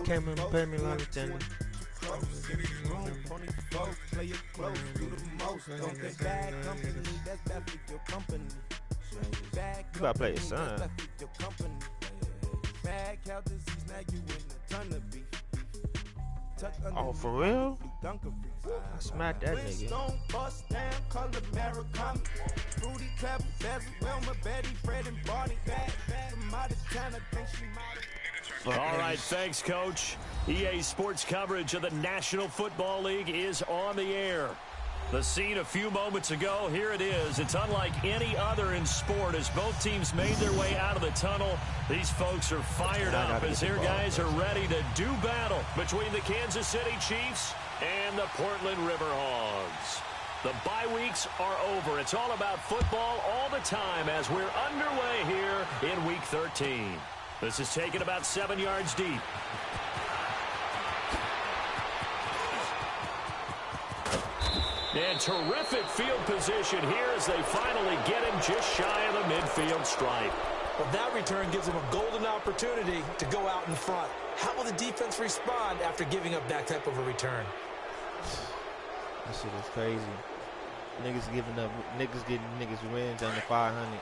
Came and pay me like a tenner. You gotta play your son. Oh, for real? I smacked that nigga. All right, thanks, Coach. EA Sports coverage of the National Football League is on the air. The scene a few moments ago, here it is. It's unlike any other in sport as both teams made their way out of the tunnel. These folks are fired up as their guys are ready to do battle between the Kansas City Chiefs and the Portland Riverhogs. The bye weeks are over. It's all about football all the time as we're underway here in Week 13. This is taken about 7 yards deep. And terrific field position here as they finally get him just shy of the midfield stripe. Well, that return gives them a golden opportunity to go out in front. How will the defense respond after giving up that type of a return? That shit is crazy. Niggas giving up, niggas getting niggas revenge under 500.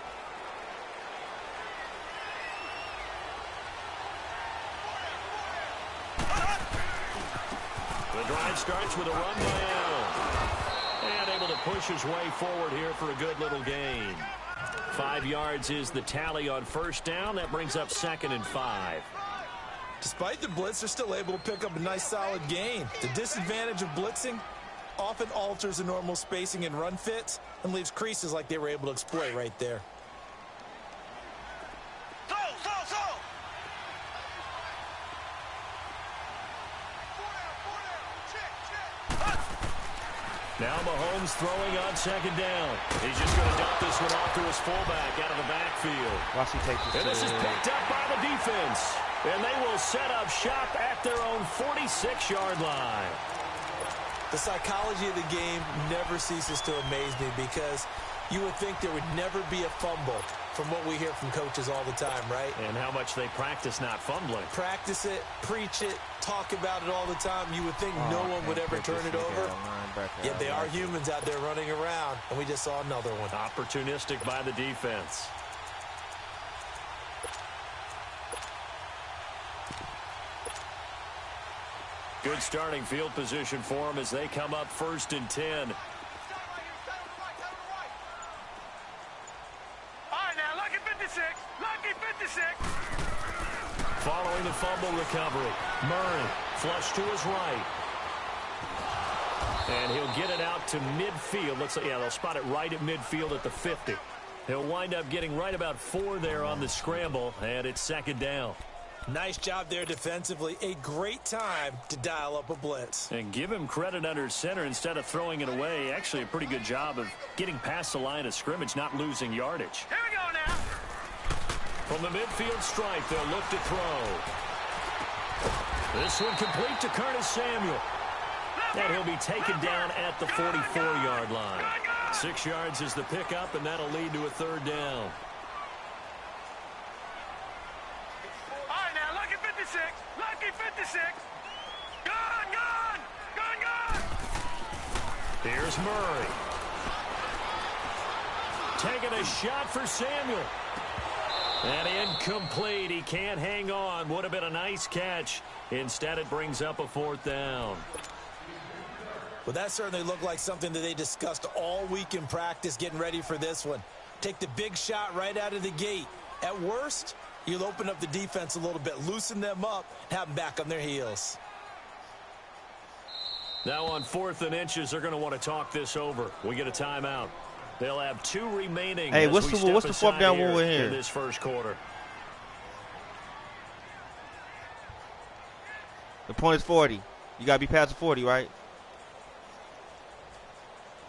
The drive starts with a run by Allen. And able to push his way forward here for a good little gain. 5 yards is the tally on first down. That brings up 2nd and 5. Despite the blitz, they're still able to pick up a nice solid gain. The disadvantage of blitzing often alters the normal spacing and run fits and leaves creases like they were able to exploit right there. Now Mahomes throwing on 2nd down. He's just going to dump this one off to his fullback out of the backfield. Watch he take this. And this is picked up by the defense. And they will set up shop at their own 46-yard line. The psychology of the game never ceases to amaze me because you would think there would never be a fumble from what we hear from coaches all the time, right? And how much they practice not fumbling. Practice it, preach it, talk about it all the time. You would think no one would ever turn it over. Yet they are humans out there running around, and we just saw another one. Opportunistic by the defense. Good starting field position for them as they come up 1st and 10. Following the fumble recovery, Murray flush to his right. And he'll get it out to midfield. Looks like, yeah, they'll spot it right at midfield at the 50. He'll wind up getting right about 4 there on the scramble, and it's 2nd down. Nice job there defensively. A great time to dial up a blitz. And give him credit under center instead of throwing it away. Actually, a pretty good job of getting past the line of scrimmage, not losing yardage. Here we go now. From the midfield stripe, they'll look to throw. This one complete to Curtis Samuel. And he'll be taken down at the 44-yard line. 6 yards is the pickup, and that'll lead to a 3rd down. All right, now, lucky 56. Lucky 56. Gun. Here's Murray. Taking a shot for Samuel. And incomplete. He can't hang on. Would have been a nice catch. Instead, it brings up a 4th down. Well, that certainly looked like something that they discussed all week in practice getting ready for this one. Take the big shot right out of the gate. At worst, you'll open up the defense a little bit, loosen them up, have them back on their heels. Now on 4th and inches, they're going to want to talk this over. We get a timeout. They'll have 2 remaining. Hey, what's the 4th down one we're here in this first quarter? The point is 40. You got to be past the 40, right?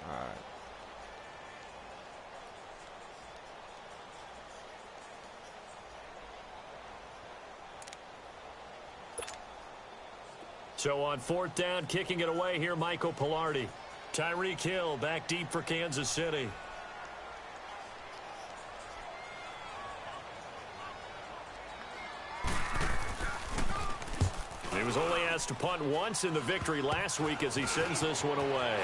All right. So on 4th down, kicking it away here, Michael Pilardi. Tyreek Hill back deep for Kansas City. He was only asked to punt once in the victory last week as he sends this one away.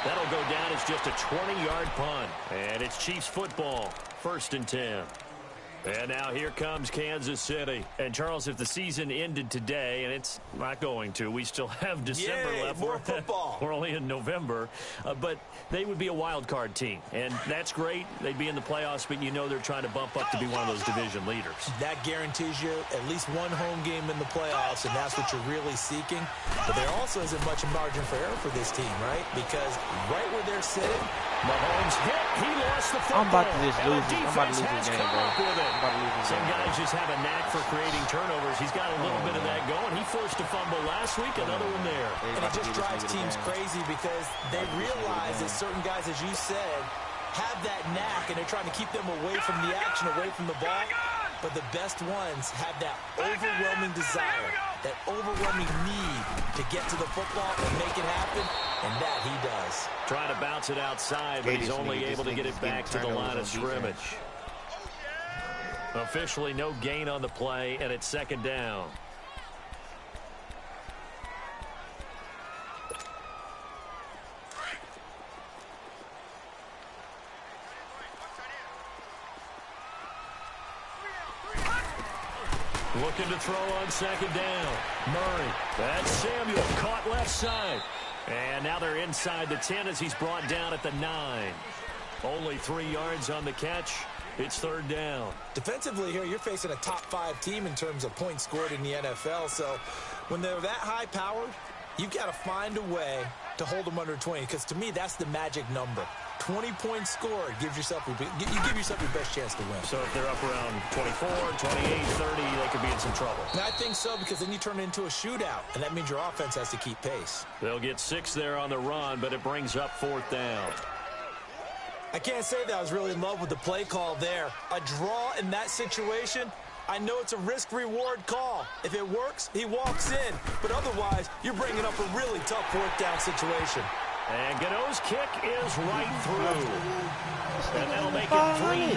That'll go down as just a 20-yard punt. And it's Chiefs football, 1st and 10. And now here comes Kansas City. And, Charles, if the season ended today, and it's not going to, we still have December left. More football. We're only in November. But they would be a wild card team. And that's great. They'd be in the playoffs, but you know they're trying to bump up to be one of those division leaders. That guarantees you at least one home game in the playoffs, and that's what you're really seeking. But there also isn't much margin for error for this team, right? Because right where they're sitting, Mahomes hit. He lost the football. I'm about to just lose this. I'm about to lose this game, bro. Some guys just have a knack for creating turnovers. He's got a little bit of that going. He forced a fumble last week, another one there. And it just drives teams crazy because they realize that certain guys, as you said, have that knack, and they're trying to keep them away from the action, away from the ball. But the best ones have that overwhelming desire, that overwhelming need to get to the football and make it happen, and that he does. Trying to bounce it outside, but he's only able to get it back to the line of scrimmage. Officially no gain on the play, and it's 2nd down. Looking to throw on 2nd down. Murray. That's Samuel. Caught left side. And now they're inside the 10 as he's brought down at the 9. Only 3 yards on the catch. It's 3rd down. Defensively here, you're facing a top 5 team in terms of points scored in the NFL. So when they're that high-powered, you've got to find a way to hold them under 20. Because to me, that's the magic number. 20 points scored gives yourself you give yourself your best chance to win. So if they're up around 24, 28, 30, they could be in some trouble. And I think so, because then you turn it into a shootout, and that means your offense has to keep pace. They'll get 6 there on the run, but it brings up 4th down. I can't say that I was really in love with the play call there. A draw in that situation, I know it's a risk-reward call. If it works, he walks in. But otherwise, you're bringing up a really tough 4th down situation. And Gano's kick is right through. And that'll make it 3-0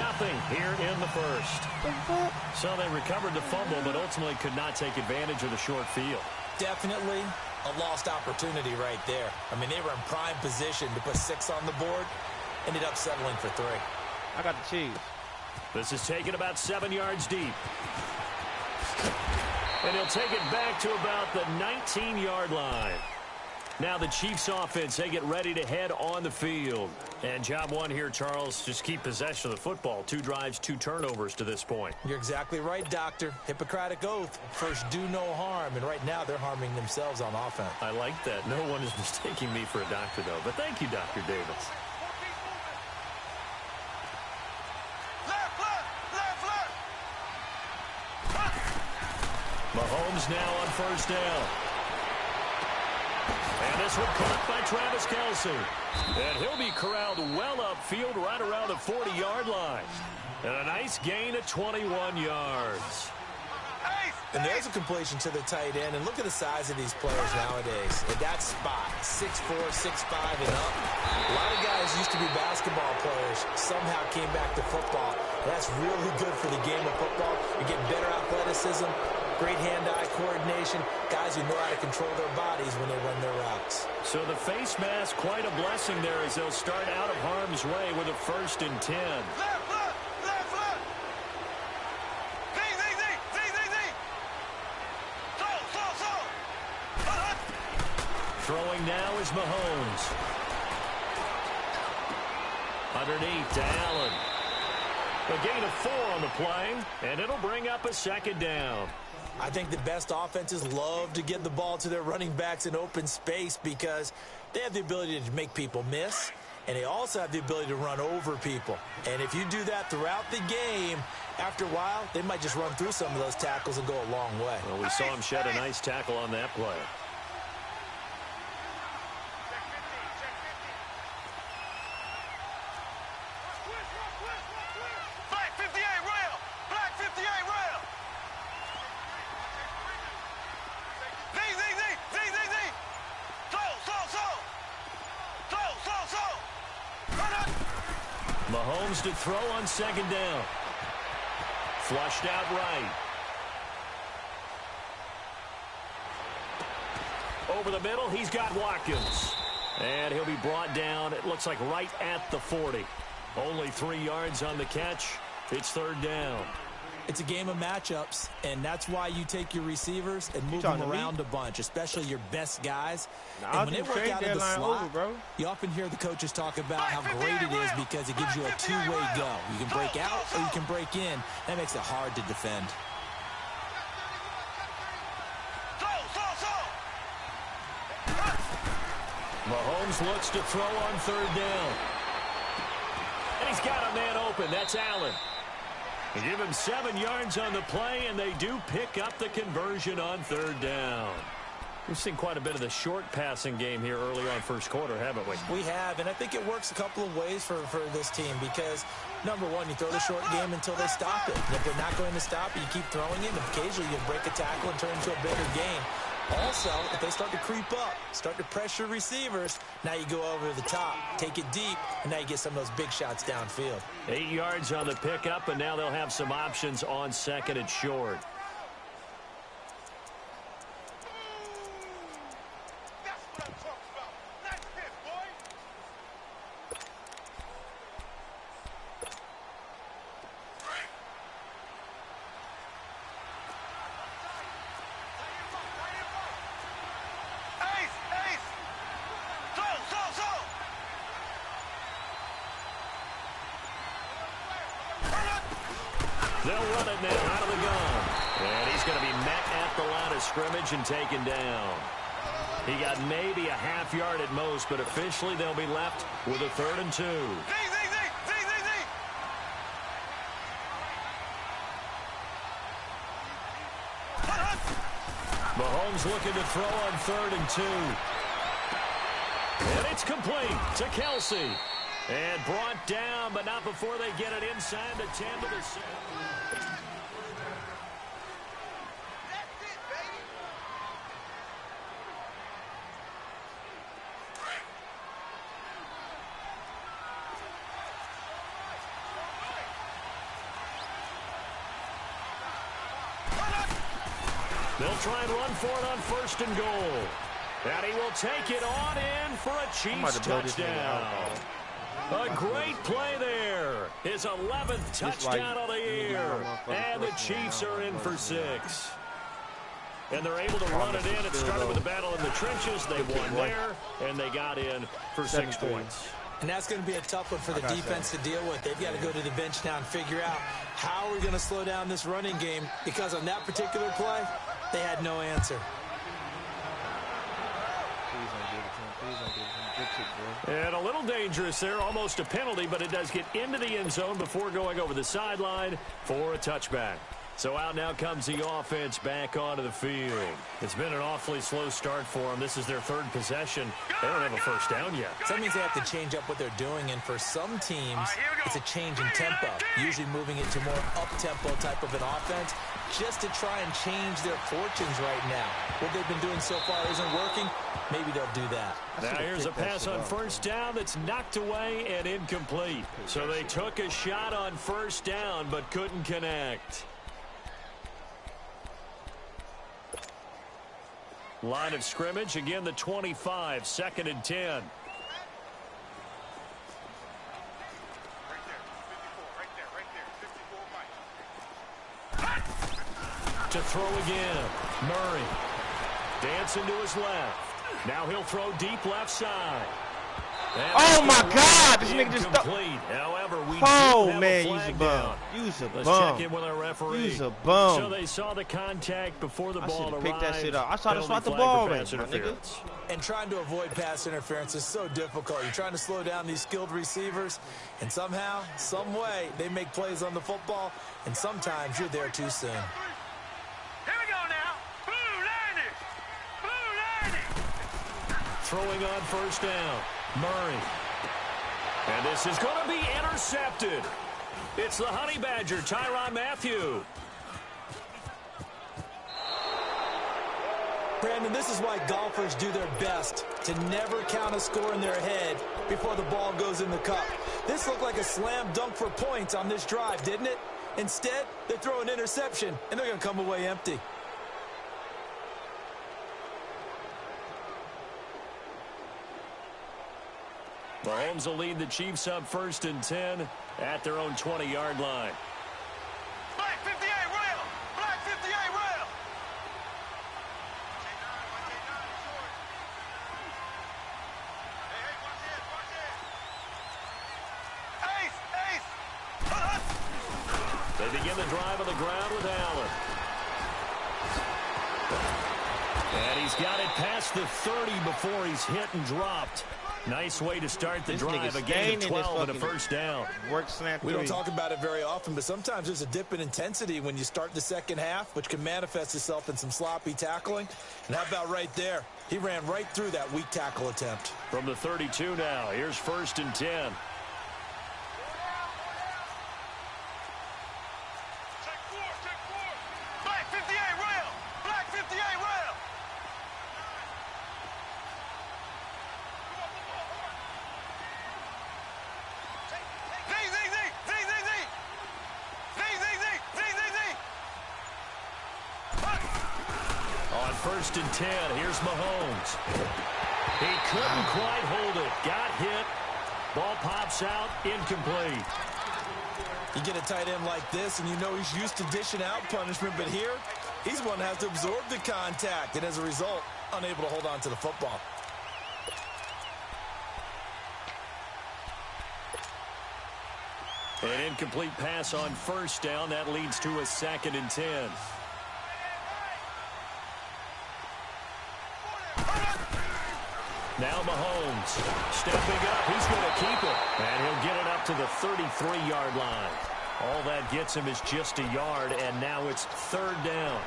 here in the 1st. So they recovered the fumble, but ultimately could not take advantage of the short field. Definitely a lost opportunity right there. I mean, they were in prime position to put 6 on the board. Ended up settling for 3. I got the cheese. This is taken about 7 yards deep. And he'll take it back to about the 19-yard line. Now the Chiefs offense, they get ready to head on the field. And job one here, Charles, just keep possession of the football. 2 drives, 2 turnovers to this point. You're exactly right, Doctor. Hippocratic oath. First, do no harm. And right now, they're harming themselves on offense. I like that. No one is mistaking me for a doctor, though. But thank you, Dr. Davis. Mahomes now on 1st down. And this one caught by Travis Kelce. And he'll be corralled well upfield right around the 40-yard line. And a nice gain of 21 yards. And there's a completion to the tight end. And look at the size of these players nowadays. At that spot, 6'4", 6'5", and up. A lot of guys used to be basketball players, somehow came back to football. And that's really good for the game of football. You're getting better athleticism, great hand-eye coordination, guys who know how to control their bodies when they run their routes. So the face mask, quite a blessing there as they'll start out of harm's way with a 1st and 10. Throwing now is Mahomes. Underneath to Allen. A gain of 4 on the play, and it'll bring up a 2nd down. I think the best offenses love to get the ball to their running backs in open space because they have the ability to make people miss, and they also have the ability to run over people. And if you do that throughout the game, after a while, they might just run through some of those tackles and go a long way. Well, we saw him shed a nice tackle on that play. Mahomes to throw on 2nd down. Flushed out right. Over the middle, he's got Watkins. And he'll be brought down, it looks like right at the 40. Only 3 yards on the catch. It's third down. It's a game of matchups, and that's why you take your receivers and move them around a bunch, especially your best guys. And when they work out of the slot, you often hear the coaches talk about how great it is because it gives you a two-way go. You can break out or you can break in. That makes it hard to defend. Mahomes looks to throw on third down. And he's got a man open. That's Allen. They give him 7 yards on the play, and they do pick up the conversion on third down. We've seen quite a bit of the short passing game here early on first quarter, haven't we? We have, and I think it works a couple of ways for this team because, number one, you throw the short game until they stop it. And if they're not going to stop it, you keep throwing it, and occasionally you break a tackle and turn into a bigger game. Also, if they start to creep up, start to pressure receivers, now you go over the top, take it deep, and now you get some of those big shots downfield. 8 yards on the pickup, and now they'll have some options on second and short. They'll run it now out of the gun. And he's going to be met at the line of scrimmage and taken down. He got maybe a half yard at most, but officially they'll be left with a 3rd and 2. Mahomes looking to throw on 3rd and 2. And it's complete to Kelsey. And brought down, but not before they get it inside the 10 to the 7. They'll try and run for it on 1st and goal. And he will take it on in for a Chiefs touchdown. A great play there. His 11th touchdown of the year. And the Chiefs are in for 6. And they're able to run it in. It started with a battle in the trenches. They won there, and they got in for 6 points. And that's going to be a tough one for the defense to deal with. They've got to go to the bench now and figure out how we're going to slow down this running game, because on that particular play, they had no answer. And a little dangerous there, almost a penalty, but it does get into the end zone before going over the sideline for a touchback. So out now comes the offense back onto the field. It's been an awfully slow start for them. This is their 3rd possession. They don't have a first down yet. So that means they have to change up what they're doing, and for some teams, it's a change in tempo, usually moving it to more up-tempo type of an offense, just to try and change their fortunes right now. What they've been doing so far isn't working. Maybe they'll do that. Now here's a pass on 1st down that's knocked away and incomplete. So they took a shot on 1st down but couldn't connect. Line of scrimmage, again the 25, 2nd and 10. To throw again, Murray. Dancing to his left. Now he'll throw deep left side. Oh my God! This nigga just However, we man, use a bum. Use a bum. Let's check in with our referee. Use a bum. So they saw the contact before the ball arrived. Pick that shit up. I saw to swat the ball right, my nigga. And trying to avoid pass interference is so difficult. You're trying to slow down these skilled receivers, and somehow, some way, they make plays on the football, and sometimes you're there too soon. Here we go now. Blue Liners. Blue Liners. Throwing on 1st down. Murray. And this is going to be intercepted. It's the Honey Badger, Tyrann Mathieu. Brandon, this is why golfers do their best to never count a score in their head before the ball goes in the cup. This looked like a slam dunk for points on this drive, didn't it? Instead, they throw an interception, and they're going to come away empty. Mahomes will lead the Chiefs up 1st and 10 at their own 20-yard line. Black 58 rail. Black 58 rail. Ace. They begin the drive on the ground with Allen. And he's got it past the 30 before he's hit and dropped. Nice way to start the drive. A gain of 12 and a first down. Work slant. We don't talk about it very often, but sometimes there's a dip in intensity when you start the second half, which can manifest itself in some sloppy tackling. And how about right there? He ran right through that weak tackle attempt. From the 32 now, here's 1st and 10. Black 58 rail. Black 58 rail. On 1st and 10, here's Mahomes. He couldn't quite hold it. Got hit. Ball pops out. Incomplete. You get a tight end like this, and you know he's used to dishing out punishment, but here, he's one that has to absorb the contact, and as a result, unable to hold on to the football. An incomplete pass on 1st down. That leads to a 2nd and 10. Now Mahomes stepping up. He's going to keep it. And he'll get it up to the 33-yard line. All that gets him is just a yard, and now it's 3rd down.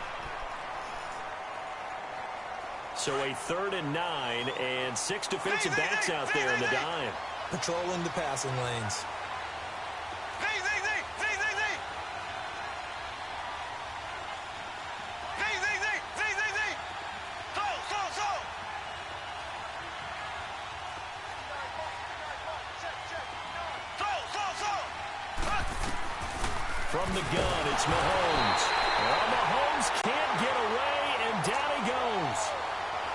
So a 3rd and 9, and 6 defensive backs out there in the dime. Patrolling the passing lanes. From the gun, it's Mahomes. Well, Mahomes can't get away, and down he goes.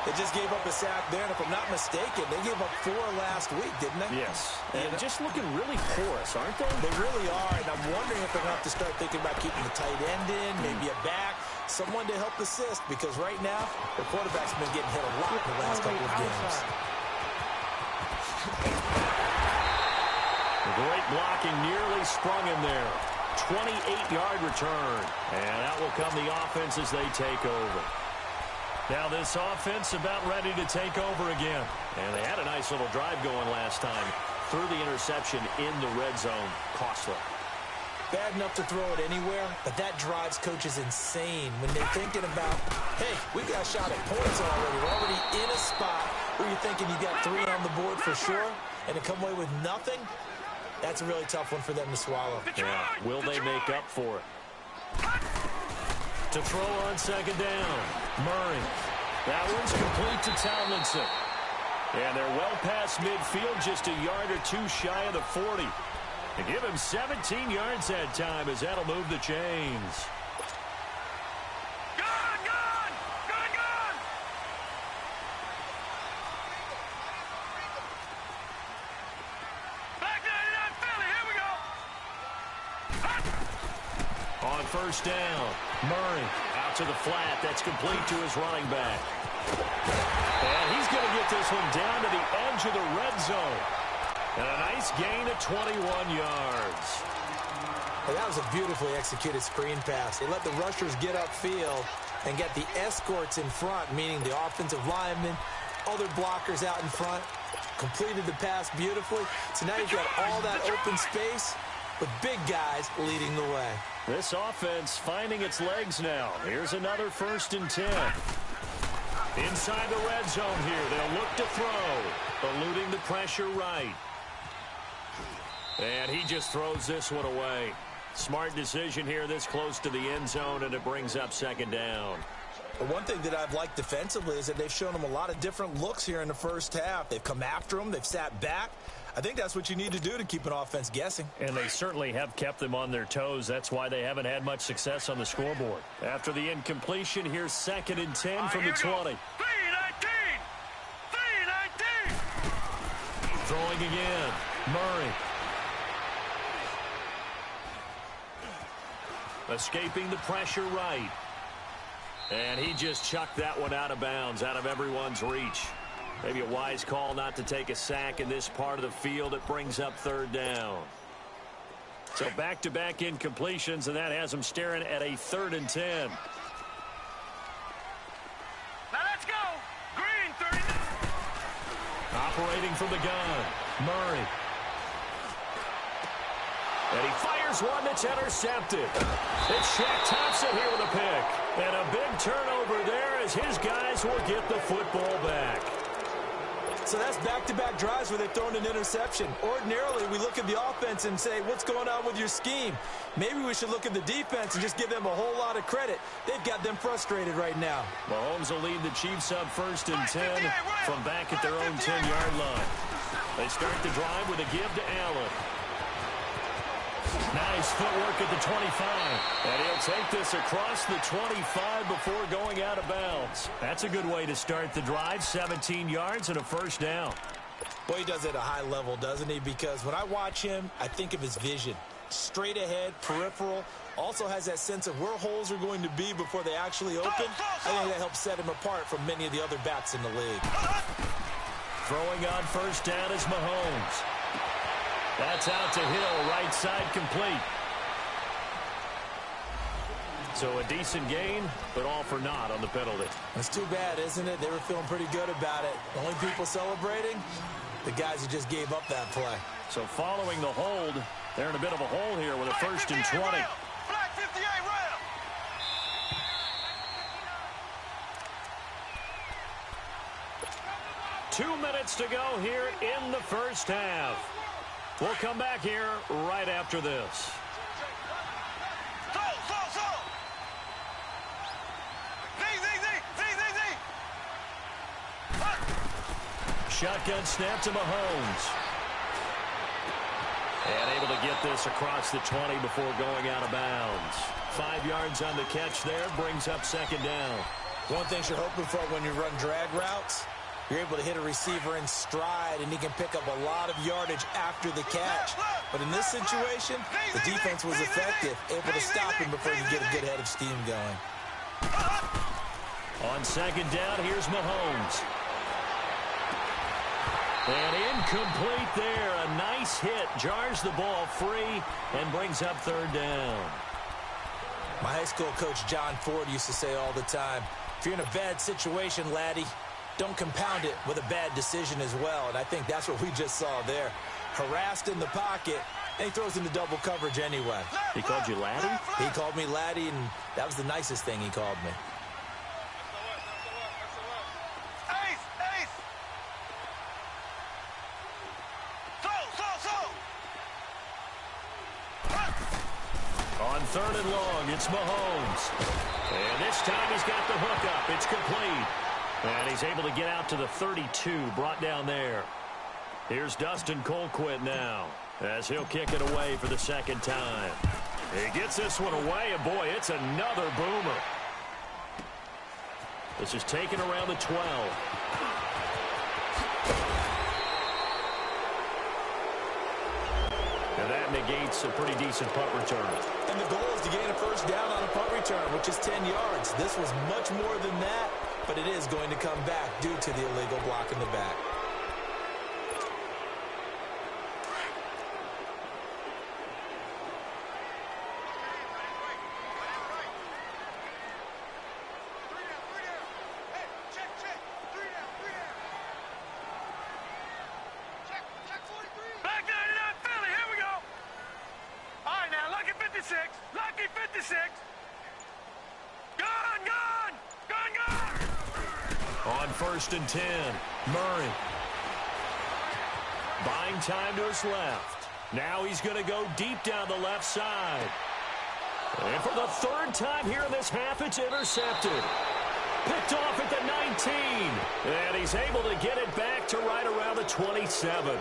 They just gave up a sack there, and if I'm not mistaken, they gave up 4 last week, didn't they? Yes, and just looking really porous, aren't they? They really are, and I'm wondering if they're going to have to start thinking about keeping the tight end in, maybe a back, someone to help assist, because right now, their quarterback's been getting hit a lot in the last couple of games. Great blocking, nearly sprung him there. 28-yard return, and out will come the offense as they take over. Now this offense about ready to take over again. And they had a nice little drive going last time. Threw the interception in the red zone. Costly. Bad enough to throw it anywhere, but that drives coaches insane when they're thinking about, hey, we've got a shot at points already. We're already in a spot where you're thinking you got 3 on the board for sure, and to come away with nothing, that's a really tough one for them to swallow. Yeah. Will they make up for it? To throw on 2nd down. Murray. That one's complete to Tomlinson. And they're well past midfield, just a yard or 2 shy of the 40. They give him 17 yards that time as that'll move the chains. On 1st down, Murray out to the flat. That's complete to his running back. And he's going to get this one down to the edge of the red zone. And a nice gain of 21 yards. Well, that was a beautifully executed screen pass. They let the rushers get upfield and get the escorts in front, meaning the offensive linemen, other blockers out in front, completed the pass beautifully. So now you've got all that open space with big guys leading the way. This offense finding its legs now. Here's another 1st and 10. Inside the red zone here. They'll look to throw. Eluding the pressure right. And he just throws this one away. Smart decision here this close to the end zone, and it brings up 2nd down. But one thing that I've liked defensively is that they've shown them a lot of different looks here in the first half. They've come after them. They've sat back. I think that's what you need to do to keep an offense guessing. And they certainly have kept them on their toes. That's why they haven't had much success on the scoreboard. After the incompletion, here's 2nd and 10 from the 20. 3-19! 3-19! Throwing again. Murray. Escaping the pressure right. And he just chucked that one out of bounds, out of everyone's reach. Maybe a wise call not to take a sack in this part of the field. It brings up third down. So back-to-back incompletions, and that has him staring at a 3rd and 10. Now let's go. Green, 39. Operating from the gun, Murray. And he fires one that's intercepted. It's Shaq Thompson here with a pick. And a big turnover there as his guys will get the football back. So that's back-to-back drives where they've thrown an interception. Ordinarily, we look at the offense and say, what's going on with your scheme? Maybe we should look at the defense and just give them a whole lot of credit. They've got them frustrated right now. Mahomes will lead the Chiefs up 1st and 10 from back at their own 10-yard line. They start the drive with a give to Allen. Nice footwork at the 25. And he'll take this across the 25 before going out of bounds. That's a good way to start the drive. 17 yards and a 1st down. Well, he does it at a high level, doesn't he? Because when I watch him, I think of his vision. Straight ahead, peripheral. Also has that sense of where holes are going to be before they actually open. I think that helps set him apart from many of the other backs in the league. Throwing on 1st down is Mahomes. That's out to Hill, right side complete. So a decent gain, but all for naught on the penalty. It's too bad, isn't it? They were feeling pretty good about it. The only people celebrating, the guys who just gave up that play. So following the hold, they're in a bit of a hole here with a 1st and 20. Flag 58 round. Two minutes to go here in the 1st half. We'll come back here right after this. Shotgun snap to Mahomes. And able to get this across the 20 before going out of bounds. 5 yards on the catch there, brings up 2nd down. One thing you're hoping for when you run drag routes, you're able to hit a receiver in stride, and he can pick up a lot of yardage after the catch. But in this situation, the defense was effective, able to stop him before he could get a good head of steam going. On 2nd down, here's Mahomes. And incomplete there. A nice hit. Jars the ball free and brings up 3rd down. My high school coach, John Ford, used to say all the time, if you're in a bad situation, laddie, don't compound it with a bad decision as well. And I think that's what we just saw there. Harassed in the pocket, and he throws into double coverage anyway. He called you laddie? He called me laddie, and that was the nicest thing he called me. On 3rd and long, it's Mahomes. And this time he's got the hook up. It's complete. And he's able to get out to the 32, brought down there. Here's Dustin Colquitt now, as he'll kick it away for the 2nd time. He gets this one away, and boy, it's another boomer. This is taken around the 12. And that negates a pretty decent punt return. And the goal is to gain a 1st down on a punt return, which is 10 yards. This was much more than that, but it is going to come back due to the illegal block in the back. Lucky 56. Gone. On 1st and 10, Murray. Buying time to his left. Now he's going to go deep down the left side. And for the 3rd time here in this half, it's intercepted. Picked off at the 19. And he's able to get it back to right around the 27.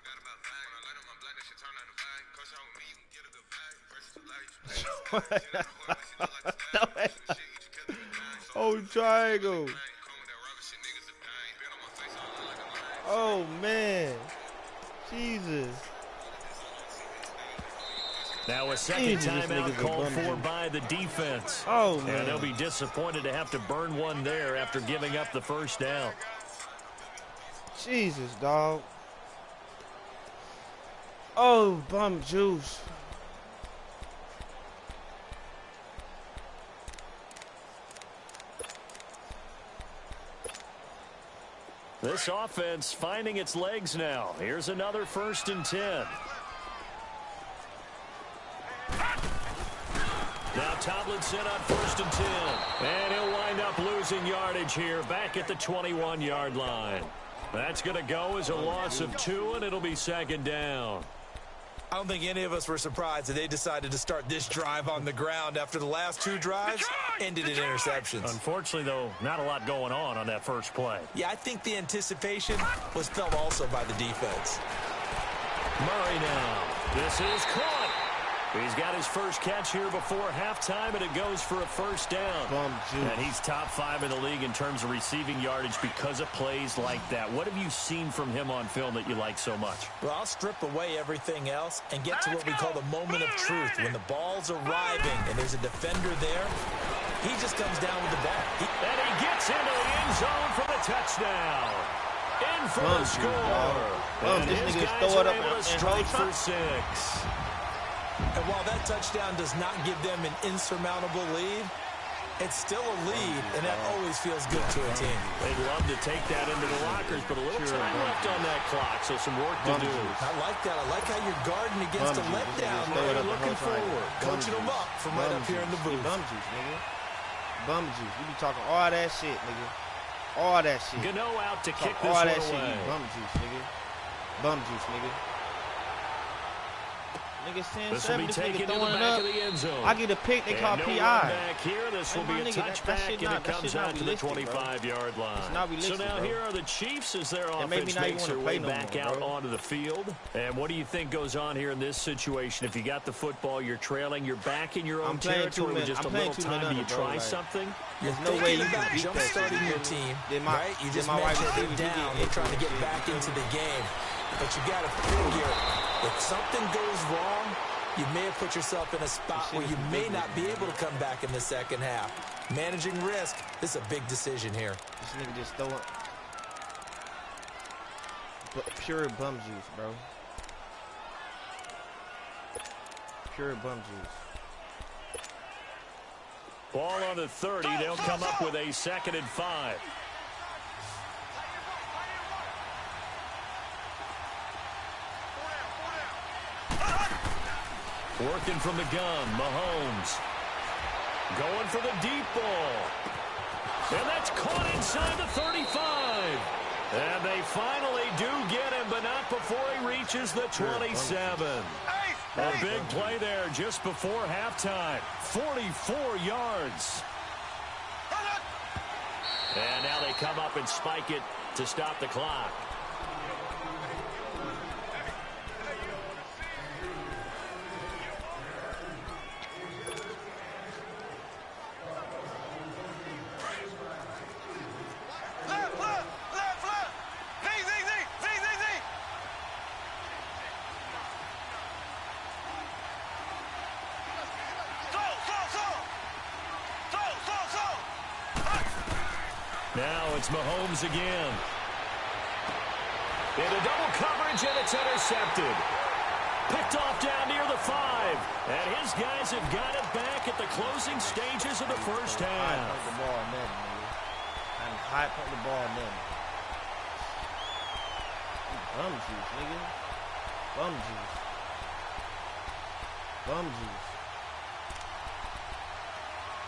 About that. Oh, triangle. Oh, man. Jesus. Now a second timeout called for by the defense. Oh, man. And they'll be disappointed to have to burn one there after giving up the first down. Jesus, dog. Oh, bum juice. This offense finding its legs now. Here's another 1st and 10. Now Tomlinson on 1st and 10. And he'll wind up losing yardage here back at the 21-yard line. That's going to go as a loss of 2, and it'll be 2nd down. I don't think any of us were surprised that they decided to start this drive on the ground after the last 2 drives ended in interceptions. Unfortunately, though, not a lot going on that first play. Yeah, I think the anticipation was felt also by the defense. Murray now. This is caught. He's got his first catch here before halftime, and it goes for a 1st down. And he's top 5 in the league in terms of receiving yardage because of plays like that. What have you seen from him on film that you like so much? Well, I'll strip away everything else and get to what we call the moment of truth. When the ball's arriving and there's a defender there, he just comes down with the ball. And he gets into the end zone for the touchdown. In for the score. And this his nigga guys throw it are up able to and strike hold for 6. And while that touchdown does not give them an insurmountable lead, it's still a lead, and that always feels good to a team. They'd love to take that into the lockers, but a little time left on that clock, so some work to do. I like that. I like how you're guarding against a letdown. You're looking forward, coaching them up from right up here in the booth. Bum juice, nigga. Bum juice. You be talking all that shit, nigga. All that shit. Gano out to kick this all one that shit, away. you bum juice, nigga. Bum juice, nigga. This will be taken to the back of the end zone. I get a pick, they call PI. Back here, this will be a touchback, and it comes out to the 25-yard line. So now here are the Chiefs as their offense makes their way back out onto the field. And what do you think goes on here in this situation? If you got the football, you're trailing, you're back in your own territory with just a little time. Do you try something? There's no way you can jump-starting your team, right? You just mentioned it down. They're trying to get back into the game. But you got to figure, if something goes wrong, you may have put yourself in a spot where you may not be able to come back in the second half. Managing risk, this is a big decision here. This nigga just throwing pure bum juice, bro. Pure bum juice. Ball on the 30. They'll come up with a 2nd and 5. Working from the gun, Mahomes. Going for the deep ball. And that's caught inside the 35. And they finally do get him, but not before he reaches the 27. A big play there just before halftime. 44 yards. And now they come up and spike it to stop the clock. Now it's Mahomes again. Into double coverage, and it's intercepted. Picked off down near the 5. And his guys have got it back at the closing stages of the first half. I'm high point the ball, man. Bum juice, nigga. Bum juice. Bum juice.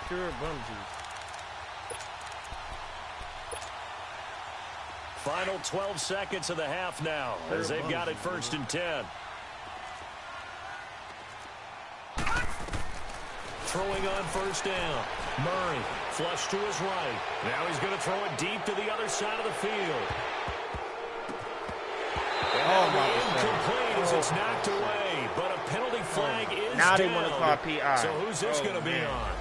Pure bum juice. Final 12 seconds of the half now as they've got it 1st and 10. Throwing on 1st down. Murray flush to his right. Now he's going to throw it deep to the other side of the field. And incomplete as it's knocked away, but a penalty flag is now down. they want to call PI. So who's this going to be man. on?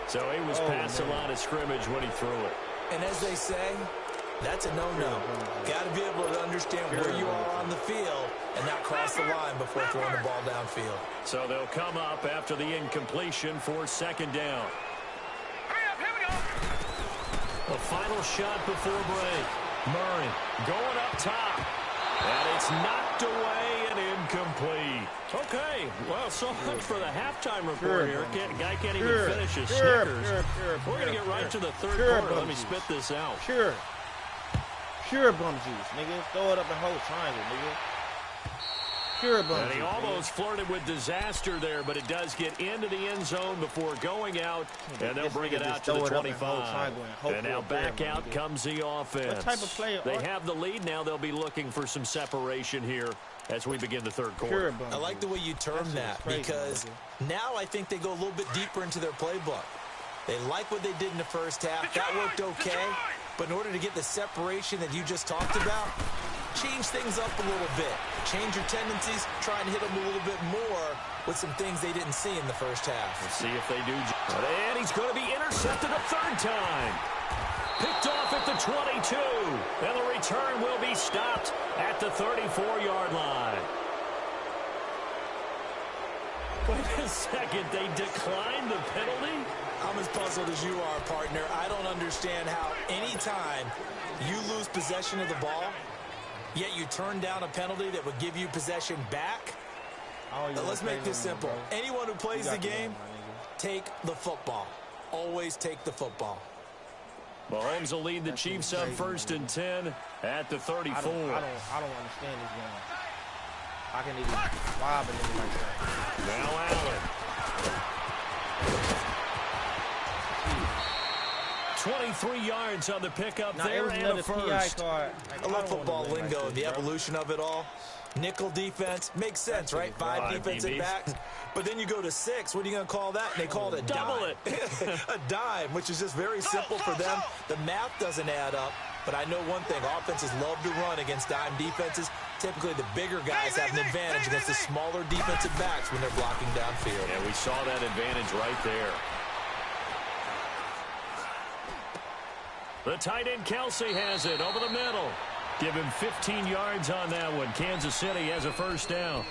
So he was past the line of scrimmage when he threw it. And as they say, that's a no-no. Got to be able to understand where you are on the field and not cross the line before throwing the ball downfield. So they'll come up after the incompletion for second down. Hurry up, here we go. The final shot before break. Murray going up top. And it's knocked away and incomplete. Okay, well, so much for the halftime report here. Guy can't even finish his Snickers. We're going to get right to the third quarter. Let me spit this out. Pure bum juice, nigga. Throw it up the whole triangle, nigga. Pure bum And he juice, almost flirted with disaster there, but it does get into the end zone before going out, and they'll bring it out to the 25. And now back out comes the offense. What type of player They have the lead now. They'll be looking for some separation here as we begin the third Pure quarter. bum I like the way you term that because now I think they go a little bit deeper into their playbook. They like what they did in the first half. That worked okay. But in order to get the separation that you just talked about, change things up a little bit. Change your tendencies. Try and hit them a little bit more with some things they didn't see in the first half. Let's see if they do. And he's going to be intercepted a third time. Picked off at the 22. And the return will be stopped at the 34-yard line. Wait a second. They declined the penalty? I'm as puzzled as you are, partner. I don't understand how anytime you lose possession of the ball, yet you turn down a penalty that would give you possession back. Let's make this simple. Anyone who plays the game, take the football. Always take the football. Mahomes will lead the Chiefs up 1st and 10 at the 34. I don't understand this game. I can even lob it in like that. Now Allen. 23 yards on the pickup there and a first. I love football lingo and the evolution of it all. Nickel defense makes sense, right? 5 defensive backs. But then you go to 6. What are you going to call that? And they call it a double dime. A dime, which is just very simple for them. The math doesn't add up. But I know one thing. Offenses love to run against dime defenses. Typically, the bigger guys have an advantage against the smaller defensive backs when they're blocking downfield. Yeah, we saw that advantage right there. The tight end Kelsey has it over the middle. Give him 15 yards on that one. Kansas City has a first down.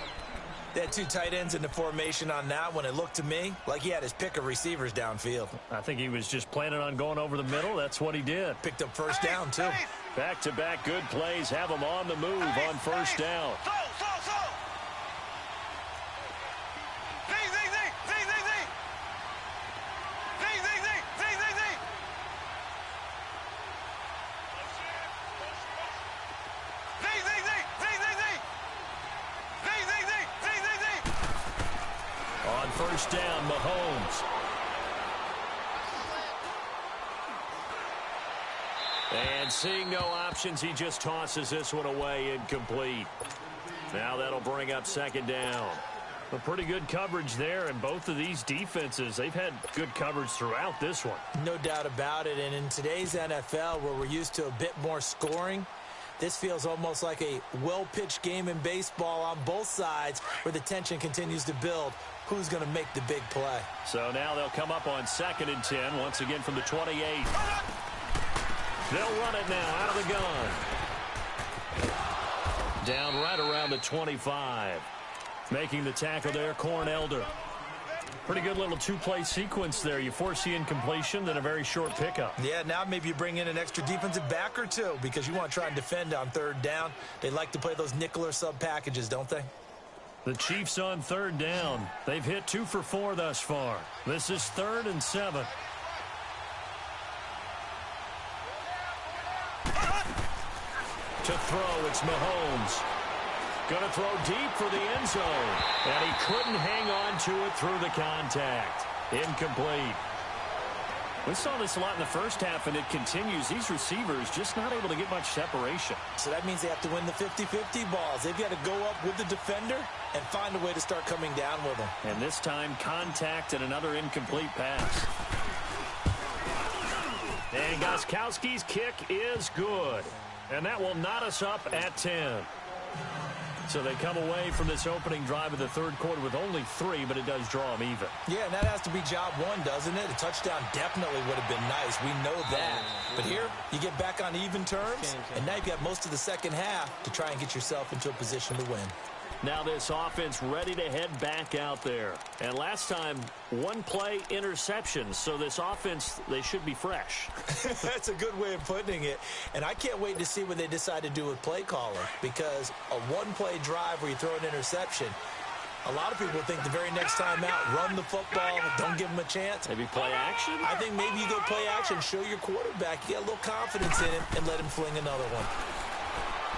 They had 2 tight ends in the formation on that one. It looked to me like he had his pick of receivers downfield. I think he was just planning on going over the middle. That's what he did. Picked up first down, too. Back-to-back good plays have him on the move on first down. On first down, Mahomes. And seeing no options, he just tosses this one away incomplete. Now that'll bring up second down. A pretty good coverage there, and both of these defenses, they've had good coverage throughout this one. No doubt about it, and in today's NFL, where we're used to a bit more scoring, this feels almost like a well-pitched game in baseball on both sides where the tension continues to build. Who's going to make the big play? So now they'll come up on 2nd and 10, once again from the 28. They'll run it now out of the gun. Down right around the 25. Making the tackle there, Corn Elder. Pretty good little 2-play sequence there. You force the incompletion, then a very short pickup. Yeah, now maybe you bring in an extra defensive back or two because you want to try and defend on 3rd down. They like to play those nickel or sub packages, don't they? The Chiefs on 3rd down. They've hit 2 for 4 thus far. This is 3rd and 7. To throw, it's Mahomes. Going to throw deep for the end zone. And he couldn't hang on to it through the contact. Incomplete. We saw this a lot in the first half, and it continues. These receivers just not able to get much separation. So that means they have to win the 50-50 balls. They've got to go up with the defender and find a way to start coming down with them. And this time, contact and another incomplete pass. And Gostkowski's kick is good. And that will knot us up at 10. So they come away from this opening drive of the third quarter with only 3, but it does draw them even. Yeah, and that has to be job one, doesn't it? A touchdown definitely would have been nice. We know that. But here, you get back on even terms, and now you've got most of the second half to try and get yourself into a position to win. Now this offense ready to head back out there. And last time, 1-play interceptions. So this offense, they should be fresh. That's a good way of putting it. And I can't wait to see what they decide to do with play calling. Because a 1-play drive where you throw an interception, a lot of people think the very next time out, run the football, don't give them a chance. Maybe play action? I think maybe you go play action, show your quarterback, you get a little confidence in him, and let him fling another one.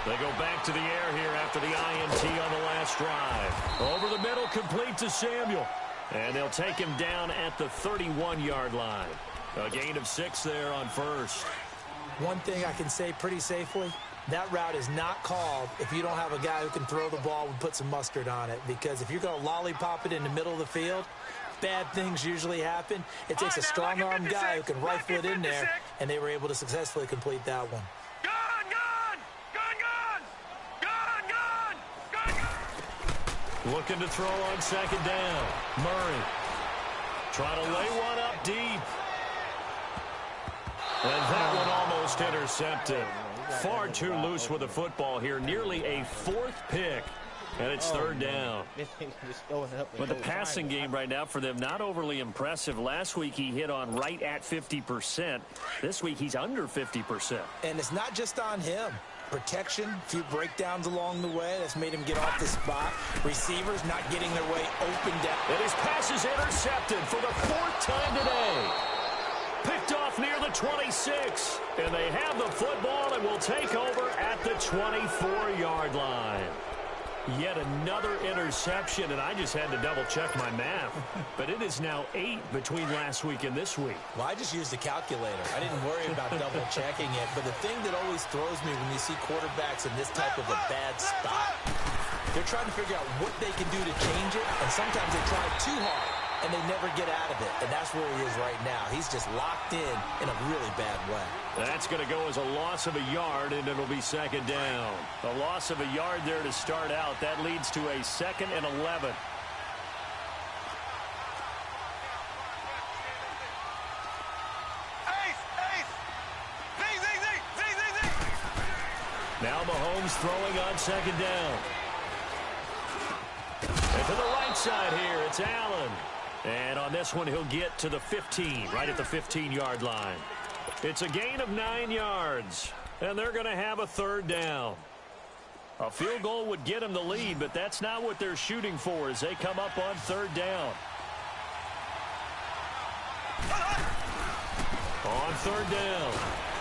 They go back to the air here after the INT on the last drive. Over the middle, complete to Samuel. And they'll take him down at the 31-yard line. A gain of 6 there on first. One thing I can say pretty safely, that route is not called if you don't have a guy who can throw the ball and put some mustard on it. Because if you're going to lollipop it in the middle of the field, bad things usually happen. It takes a strong-arm guy who can rifle it in there, and they were able to successfully complete that one. Looking to throw on second down. Murray trying to lay one up deep. And that one almost intercepted. Far too loose with the football here. Nearly a 4th pick. And it's third down. But the passing game right now for them, not overly impressive. Last week he hit on right at 50%. This week he's under 50%. And it's not just on him. Protection, a few breakdowns along the way. That's made him get off the spot. Receivers not getting their way open down. And his pass is intercepted for the 4th time today. Picked off near the 26. And they have the football and will take over at the 24-yard line. Yet another interception, and I just had to double-check my math. But it is now 8 between last week and this week. Well, I just used a calculator. I didn't worry about double-checking it. But the thing that always throws me when you see quarterbacks in this type of a bad spot, they're trying to figure out what they can do to change it, and sometimes they try too hard, and they never get out of it. And that's where he is right now. He's just locked in a really bad way. That's going to go as a loss of a yard, and it'll be second down. A loss of a yard there to start out. That leads to a 2nd and 11. Now Mahomes throwing on second down. And to the right side here, it's Allen. And on this one, he'll get to the 15, right at the 15-yard line. It's a gain of 9 yards, and they're going to have a third down. A field goal would get them the lead, but that's not what they're shooting for as they come up on third down. On third down,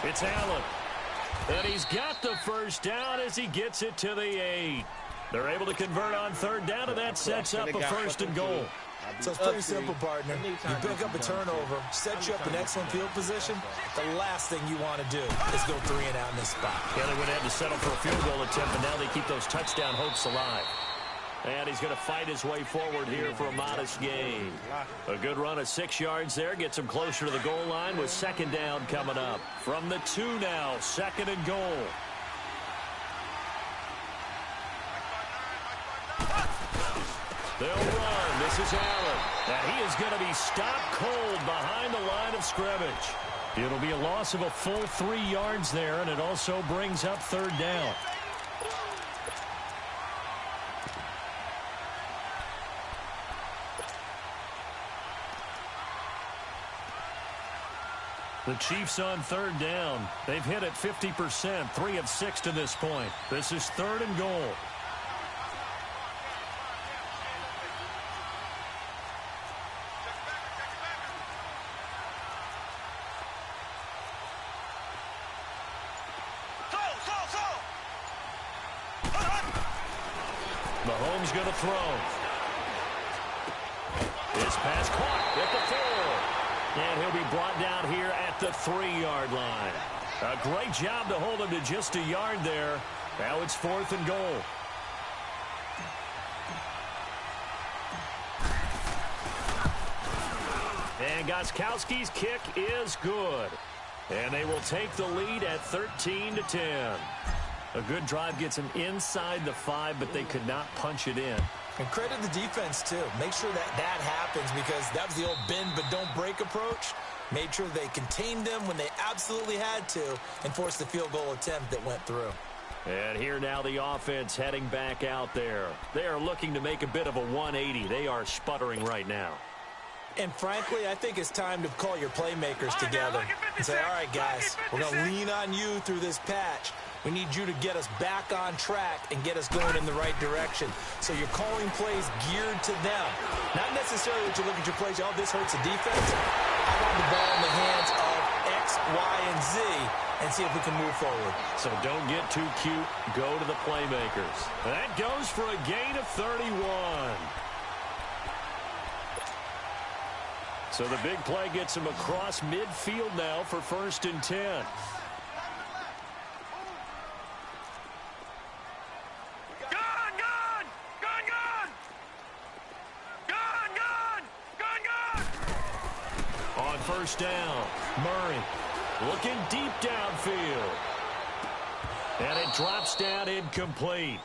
it's Allen. And he's got the first down as he gets it to the 8. They're able to convert on third down, and that sets up a 1st and goal. So it's pretty simple, partner. You pick up a turnover, set you up in excellent field position. The last thing you want to do is go 3 and out in this spot. Yeah, they would have to settle for a field goal attempt, but now they keep those touchdown hopes alive. And he's going to fight his way forward here for a modest gain. A good run of 6 yards there gets him closer to the goal line with second down coming up. From the 2 now, 2nd and goal. They'll run. This is Allen. And he is going to be stopped cold behind the line of scrimmage. It'll be a loss of a full 3 yards there, and it also brings up third down. The Chiefs on third down. They've hit it 50%, 3 of 6 to this point. This is 3rd and goal. Mahomes going to throw. His pass caught at the 4. And he'll be brought down here at the 3-yard line. A great job to hold him to just a yard there. Now it's 4th and goal. And Gostkowski's kick is good. And they will take the lead at 13-10. A good drive gets them inside the 5, but they could not punch it in. And credit the defense, too. Make sure that happens because that was the old bend but don't break approach. Made sure they contained them when they absolutely had to and forced the field goal attempt that went through. And here now the offense heading back out there. They are looking to make a bit of a 180. They are sputtering right now. And frankly, I think it's time to call your playmakers together and say, all right, guys, we're going to lean on you through this patch. We need you to get us back on track and get us going in the right direction. So you're calling plays geared to them. Not necessarily that you look at your plays, oh, this hurts the defense. I want the ball in the hands of X, Y, and Z and see if we can move forward. So don't get too cute. Go to the playmakers. That goes for a gain of 31. So the big play gets him across midfield now for 1st and 10. On 1st down, Murray looking deep downfield. And it drops down incomplete.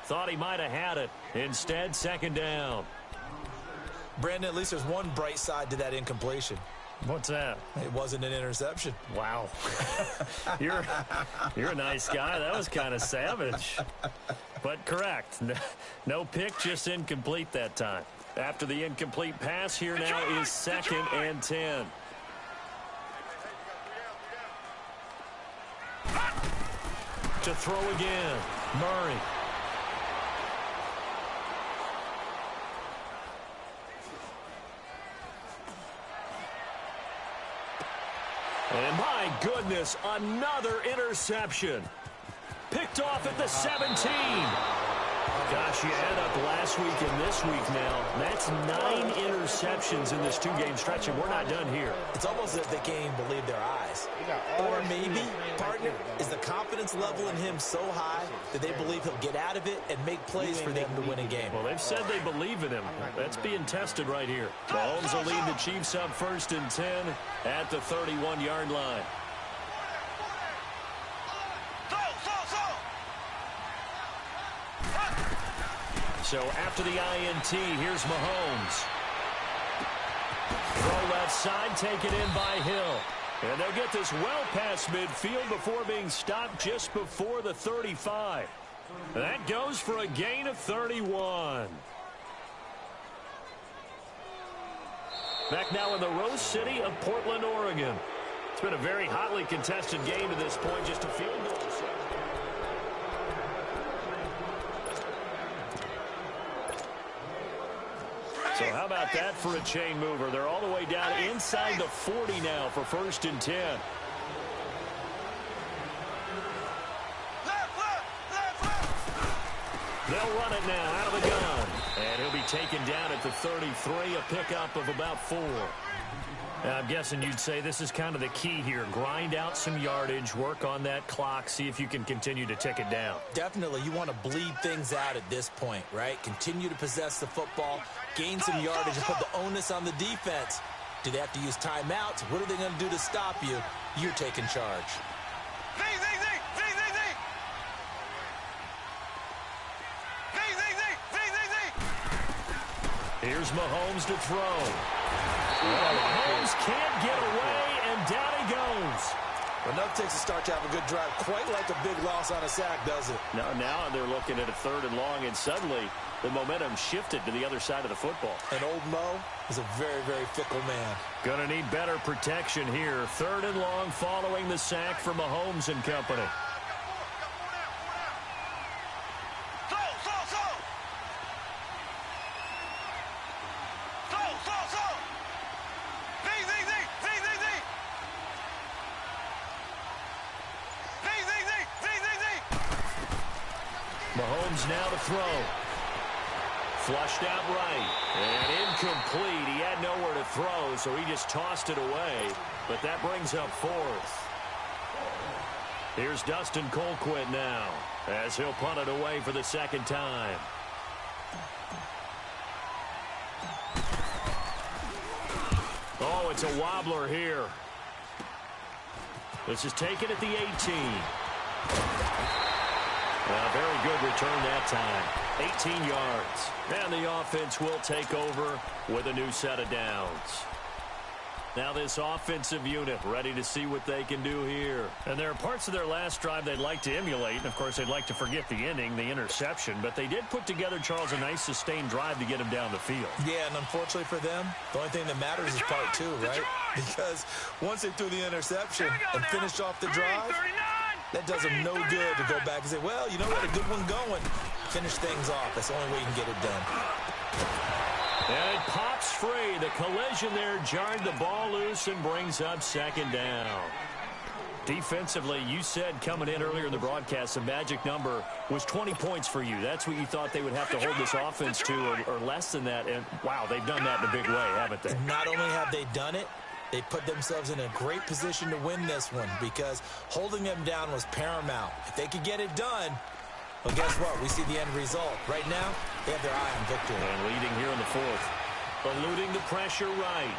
Thought he might have had it. Instead, 2nd down. Brandon, at least there's one bright side to that incompletion. What's that? It wasn't an interception. Wow. You're a nice guy. That was kind of savage. But correct. No pick, just incomplete that time. After the incomplete pass, here now is 2nd and 10. To throw again, Murray. And my goodness, another interception. Picked off at the 17. Gosh, you add up last week and this week now. That's 9 interceptions in this 2-game stretch, and we're not done here. It's almost as if they can't even believe their eyes. Or maybe, partner, is the confidence level in him so high that they believe he'll get out of it and make plays for them to win a game. Well, they've said they believe in him. That's being tested right here. Mahomes will lead the Chiefs up 1st and 10 at the 31-yard line. So after the INT, here's Mahomes. Throw left side, taken in by Hill. And they'll get this well past midfield before being stopped just before the 35. That goes for a gain of 31. Back now in the Rose City of Portland, Oregon. It's been a very hotly contested game to this point, just a field goal. So how about that for a chain mover? They're all the way down inside the 40 now for 1st and 10. They'll run it now out of the gun. And he'll be taken down at the 33, a pickup of about 4. Now, I'm guessing you'd say this is kind of the key here. Grind out some yardage, work on that clock, see if you can continue to tick it down. Definitely, you want to bleed things out at this point, right? Continue to possess the football, gain some yardage, and put the onus on the defense. Do they have to use timeouts? What are they going to do to stop you? You're taking charge. Here's Mahomes to throw. Well, Mahomes can't get away, and down he goes. Enough takes to start to have a good drive. Quite like a big loss on a sack, does it? Now they're looking at a 3rd and long, and suddenly the momentum shifted to the other side of the football. And old Mo is a very, very fickle man. Gonna need better protection here. 3rd and long following the sack for Mahomes and company. Mahomes now to throw. Flushed out right. And incomplete. He had nowhere to throw, so he just tossed it away. But that brings up 4th. Here's Dustin Colquitt now, as he'll punt it away for the 2nd time. Oh, it's a wobbler here. This is taken at the 18. Very good return that time. 18 yards. And the offense will take over with a new set of downs. Now this offensive unit ready to see what they can do here. And there are parts of their last drive they'd like to emulate. And, of course, they'd like to forget the ending, the interception. But they did put together, Charles, a nice sustained drive to get him down the field. Yeah, and unfortunately for them, the only thing that matters is part two, right? Because once they threw the interception and finished off the drive, that does them no good to go back and say, well, you know what, a good one going. Finish things off. That's the only way you can get it done. And it pops free. The collision there jarred the ball loose and brings up second down. Defensively, you said coming in earlier in the broadcast, the magic number was 20 points for you. That's what you thought they would have to hold this offense to, or less than that. And, wow, they've done that in a big way, haven't they? Not only have they done it, they put themselves in a great position to win this one because holding them down was paramount. If they could get it done, well, guess what? We see the end result. Right now, they have their eye on victory. And leading here in the fourth. Eluding the pressure right.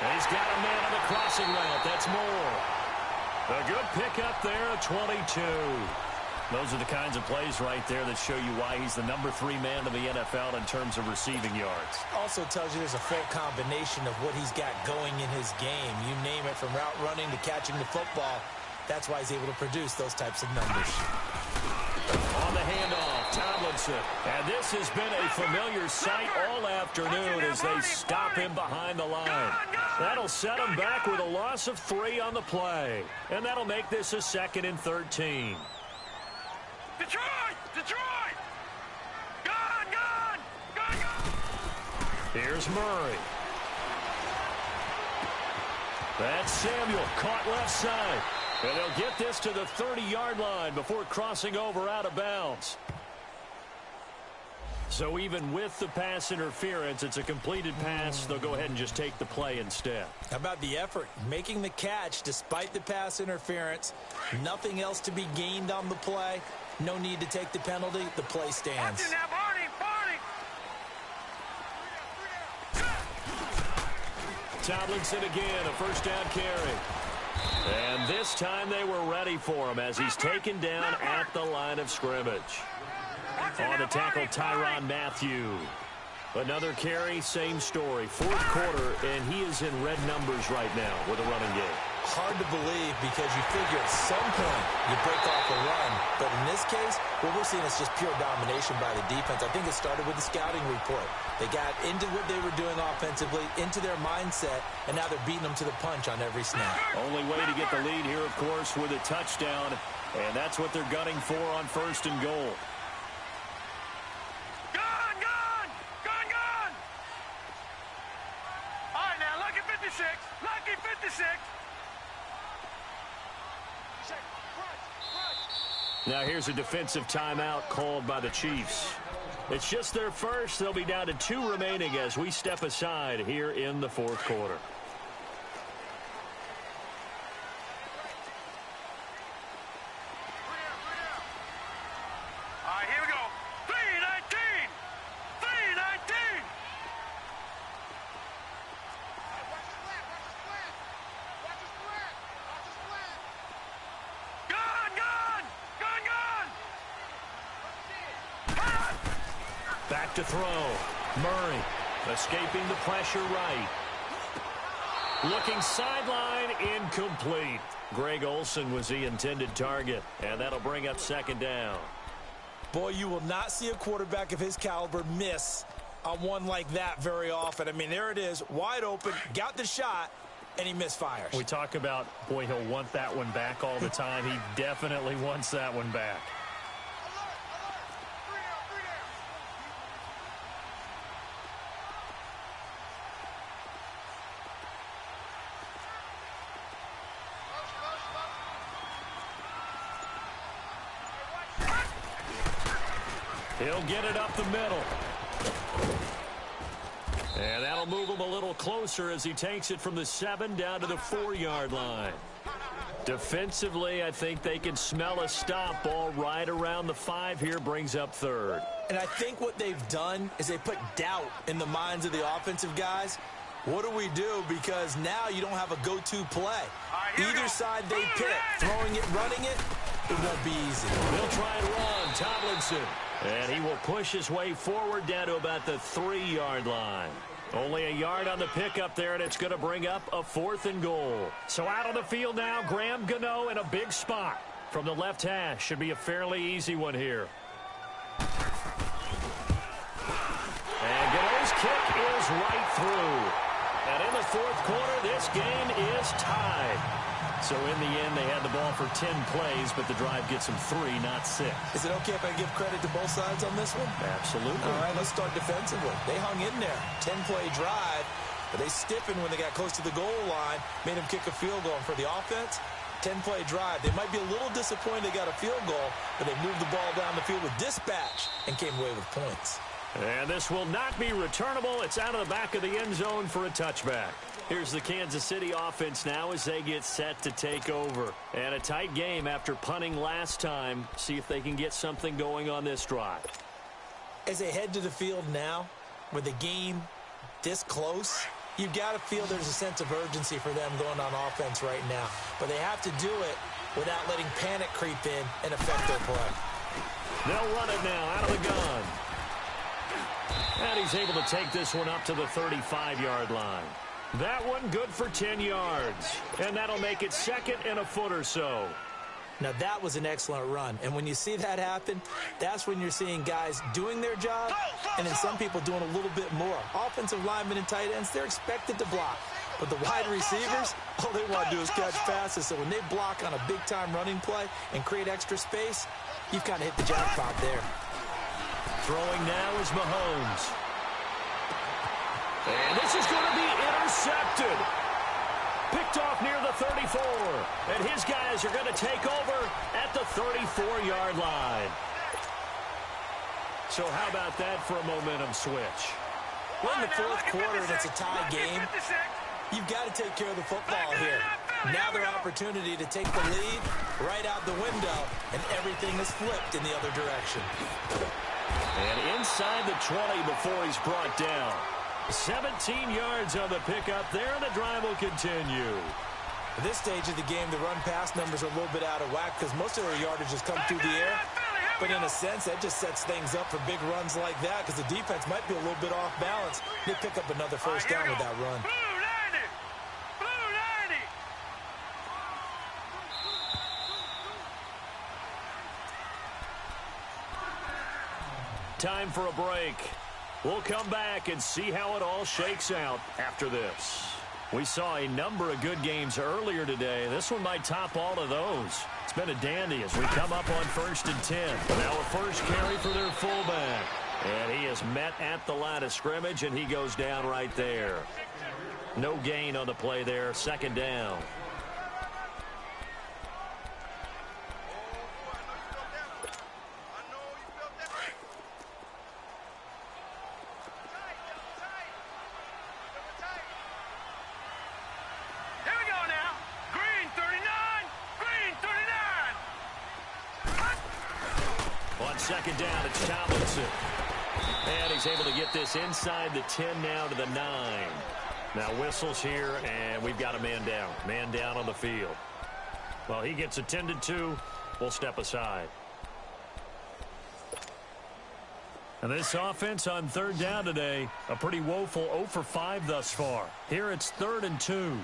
And he's got a man on the crossing route. That's Moore. A good pickup there, a 22. Those are the kinds of plays right there that show you why he's the number 3 man in the NFL in terms of receiving yards. Also tells you there's a full combination of what he's got going in his game. You name it, from route running to catching the football. That's why he's able to produce those types of numbers. On the handoff, Tomlinson. And this has been a familiar sight all afternoon as they stop him behind the line. That'll set him back with a loss of 3 on the play. And that'll make this a 2nd and 13. Detroit! Detroit! Gone! Gone! Gone! Gone! Here's Murray. That's Samuel, caught left side. And they'll get this to the 30-yard line before crossing over out of bounds. So even with the pass interference, it's a completed pass. They'll go ahead and just take the play instead. How about the effort? Making the catch despite the pass interference. Nothing else to be gained on the play. No need to take the penalty. The play stands. Tomlinson again, a first down carry. And this time they were ready for him as he's taken down at the line of scrimmage. On the tackle, Tyrann Mathieu. Another carry, same story. Fourth quarter, and he is in red numbers right now with a running game. Hard to believe because you figure at some point you break off a run. But in this case, what we're seeing is just pure domination by the defense. I think it started with the scouting report. They got into what they were doing offensively, into their mindset, and now they're beating them to the punch on every snap. Only way to get the lead here, of course, with a touchdown, and that's what they're gunning for on 1st and goal. Gone! Gone! Gone! Gone! All right, now, lucky 56. Lucky 56. Now here's a defensive timeout called by the Chiefs. It's just their first. They'll be down to 2 remaining as we step aside here in the 4th quarter. All right, here we go. 3-19. 3-19. Gone! Gone! Gone! Gone! Back to throw. Murray escaping the pressure right. Looking sideline, incomplete. Greg Olsen was the intended target, and that'll bring up 2nd down. Boy, you will not see a quarterback of his caliber miss on one like that very often. I mean, there it is, wide open, got the shot, and he misfires. We talk about, boy, he'll want that one back all the time. He definitely wants that one back. He'll get it up the middle. And that'll move him a little closer as he takes it from the 7 down to the 4-yard line. Defensively, I think they can smell a stop. Ball right around the 5 here, brings up 3rd. And I think what they've done is they put doubt in the minds of the offensive guys. What do we do? Because now you don't have a go-to play. Either side they pick, throwing it, running it, It won't be easy. They'll try and run. Tomlinson. And he will push his way forward down to about the 3-yard line. Only a yard on the pickup there, and it's going to bring up a 4th and goal. So out on the field now, Graham Gano in a big spot. From the left hash, should be a fairly easy one here. And Gano's kick is right through. And in the 4th quarter, this game is tied. So in the end, they had the ball for 10 plays, but the drive gets them 3, not 6. Is it okay if I give credit to both sides on this one? Absolutely. All right, let's start defensively. They hung in there. 10-play drive, but they stiffened when they got close to the goal line, made them kick a field goal. And for the offense, 10-play drive. They might be a little disappointed they got a field goal, but they moved the ball down the field with dispatch and came away with points. And this will not be returnable. It's out of the back of the end zone for a touchback. Here's the Kansas City offense now as they get set to take over. And a tight game after punting last time. See if they can get something going on this drive. As they head to the field now, with the game this close, you've got to feel there's a sense of urgency for them going on offense right now. But they have to do it without letting panic creep in and affect their play. They'll run it now out of the gun. And he's able to take this one up to the 35-yard line. That one good for 10 yards. And that'll make it 2nd and a foot or so. Now, that was an excellent run. And when you see that happen, that's when you're seeing guys doing their job and then some people doing a little bit more. Offensive linemen and tight ends, they're expected to block. But the wide receivers, all they want to do is catch passes. So when they block on a big-time running play and create extra space, you've kind of hit the jackpot there. Throwing now is Mahomes. And this is going to be intercepted. Picked off near the 34. And his guys are going to take over at the 34-yard line. So how about that for a momentum switch? We're in the 4th quarter and it's a tie game. You've got to take care of the football here. Now their opportunity to take the lead right out the window, and everything is flipped in the other direction. And inside the 20 before he's brought down. 17 yards on the pickup there, and the drive will continue. At this stage of the game, the run-pass numbers are a little bit out of whack because most of their yardage has come through the air. But in a sense, that just sets things up for big runs like that because the defense might be a little bit off balance. They pick up another first down with that run. Time for a break. We'll come back and see how it all shakes out after this. We saw a number of good games earlier today. This one might top all of those. It's been a dandy as we come up on 1st and 10. Now a first carry for their fullback. And he is met at the line of scrimmage, and he goes down right there. No gain on the play there. 2nd down. On 2nd down, it's Tomlinson. And he's able to get this inside the 10 now to the 9. Now whistles here, and we've got a man down. Man down on the field. Well, he gets attended to. We'll step aside. And this offense on 3rd down today, a pretty woeful 0 for 5 thus far. Here it's 3rd and 2.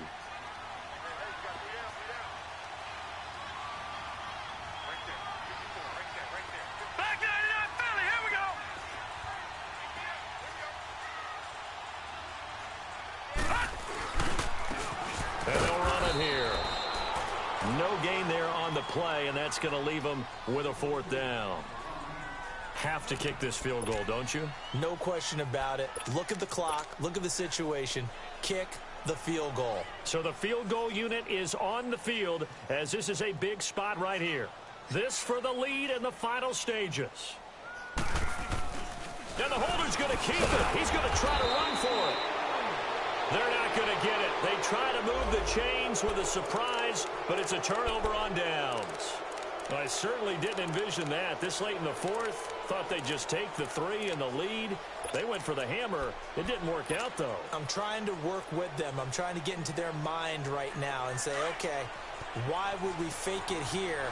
Play, and that's going to leave them with a 4th down. Have to kick this field goal, don't you? No question about it. Look at the clock. Look at the situation. Kick the field goal. So the field goal unit is on the field as this is a big spot right here. This for the lead in the final stages. And the holder's going to keep it. He's going to try to run for it. They're not going to get it. They try to move the chains with a surprise, but it's a turnover on downs. I certainly didn't envision that. This late in the 4th, thought they'd just take the 3 and the lead. They went for the hammer. It didn't work out, though. I'm trying to work with them. I'm trying to get into their mind right now and say, okay, why would we fake it here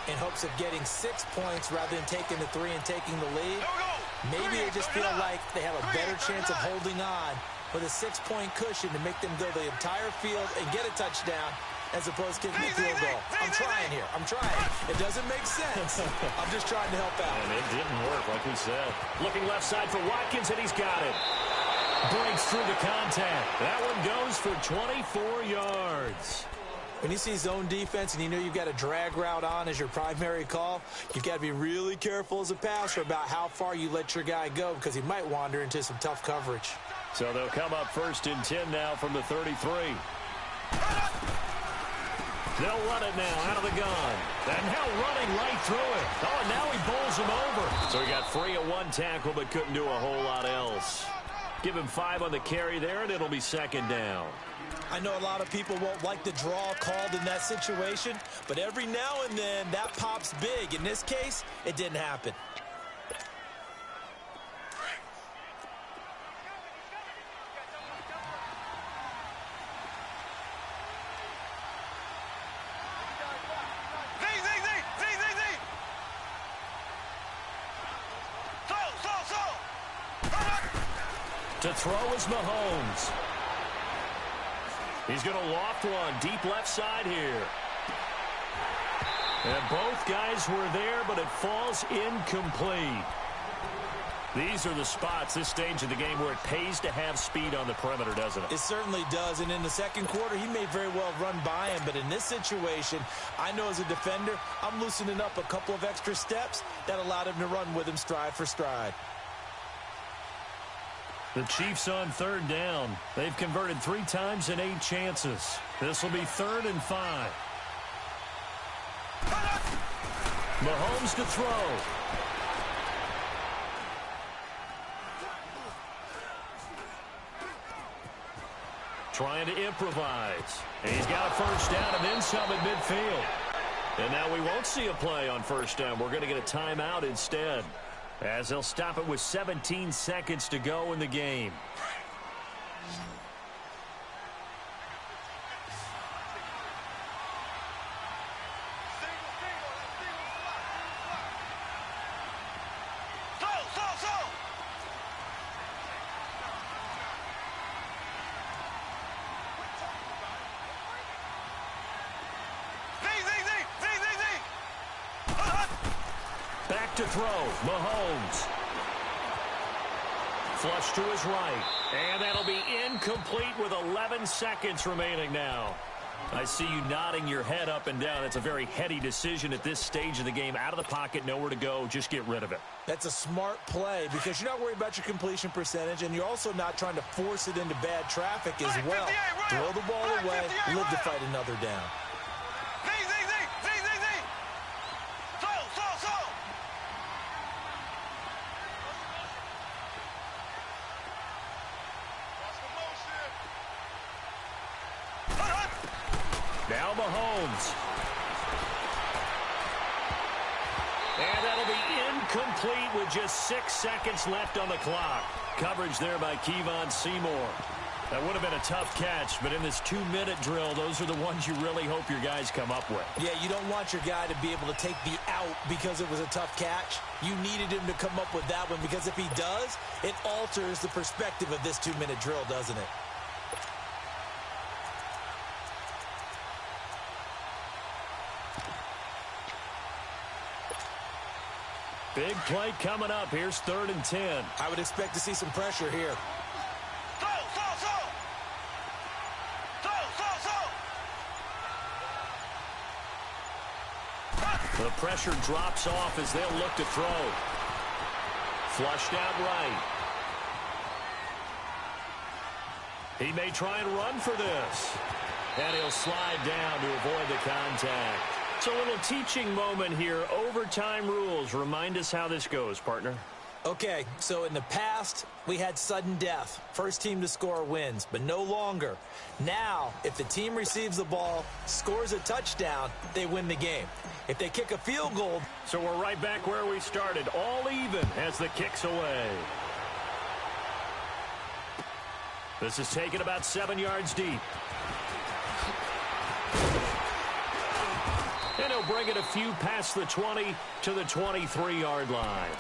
in hopes of getting 6 points rather than taking the 3 and taking the lead. Maybe they just feel like they have a better chance of holding on with a 6-point cushion to make them go the entire field and get a touchdown as opposed to kicking a field goal. I'm trying here. I'm trying. It doesn't make sense. I'm just trying to help out. And it didn't work, like we said. Looking left side for Watkins, and he's got it. Breaks through the contact. That one goes for 24 yards. When you see zone defense and you know you've got a drag route on as your primary call, you've got to be really careful as a passer about how far you let your guy go because he might wander into some tough coverage. So they'll come up 1st and 10 now from the 33. They'll run it now out of the gun. And now running right through it. Oh, and now he bowls him over. So he got free of 1 tackle but couldn't do a whole lot else. Give him 5 on the carry there, and it'll be 2nd down. I know a lot of people won't like the draw called in that situation, but every now and then that pops big. In this case, it didn't happen. To throw is Mahomes. He's going to loft one deep left side here. And both guys were there, but it falls incomplete. These are the spots, this stage of the game, where it pays to have speed on the perimeter, doesn't it? It certainly does, and in the second quarter, he may very well run by him, but in this situation, I know as a defender, I'm loosening up a couple of extra steps that allowed him to run with him stride for stride. The Chiefs on 3rd down. They've converted 3 times in 8 chances. This will be 3rd and 5. Mahomes to throw. Trying to improvise. And he's got a 1st down and then some at midfield. And now we won't see a play on 1st down. We're going to get a timeout instead, as they'll stop it with 17 seconds to go in the game. Back to throw, Mahomes. Flush to his right. And that'll be incomplete with 11 seconds remaining now. I see you nodding your head up and down. That's a very heady decision at this stage of the game. Out of the pocket, nowhere to go. Just get rid of it. That's a smart play because you're not worried about your completion percentage, and you're also not trying to force it into bad traffic as well. Throw the ball away, live to fight another down. Now Mahomes. And that'll be incomplete with just 6 seconds left on the clock. Coverage there by Kevon Seymour. That would have been a tough catch, but in this 2-minute drill, those are the ones you really hope your guys come up with. Yeah, you don't want your guy to be able to take the out because it was a tough catch. You needed him to come up with that one because if he does, it alters the perspective of this 2-minute drill, doesn't it? Big play coming up. Here's 3rd and 10. I would expect to see some pressure here. The pressure drops off as they'll look to throw. Flushed out right. He may try and run for this. And he'll slide down to avoid the contact. So a little teaching moment here. Overtime rules. Remind us how this goes, partner. Okay, so in the past, we had sudden death. First team to score wins, but no longer. Now, if the team receives the ball, scores a touchdown, they win the game. If they kick a field goal... So we're right back where we started, all even as the kick's away. This is taken about 7 yards deep. And he'll bring it a few past the 20 to the 23-yard line.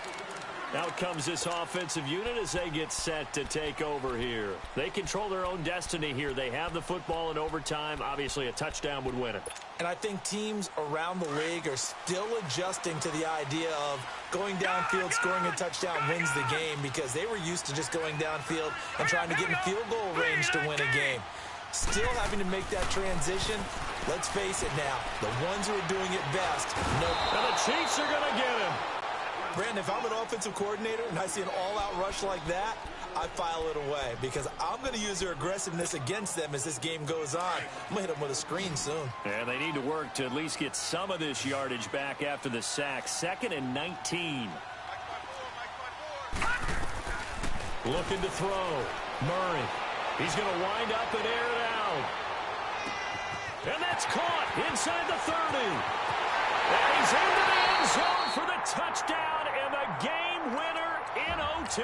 Out comes this offensive unit as they get set to take over here. They control their own destiny here. They have the football in overtime. Obviously, a touchdown would win it. And I think teams around the league are still adjusting to the idea of going downfield, scoring a touchdown wins the game, because they were used to just going downfield and trying to get in field goal range to win a game. Still having to make that transition. Let's face it now, the ones who are doing it best. And the Chiefs are going to get him. Brandon, if I'm an offensive coordinator and I see an all-out rush like that, I file it away, because I'm going to use their aggressiveness against them as this game goes on. I'm going to hit them with a screen soon. And they need to work to at least get some of this yardage back after the sack. 2nd and 19. Looking to throw. Murray. He's going to wind up and air it out. And that's caught inside the 30. And he's into the end zone for the touchdown and the game winner in OT.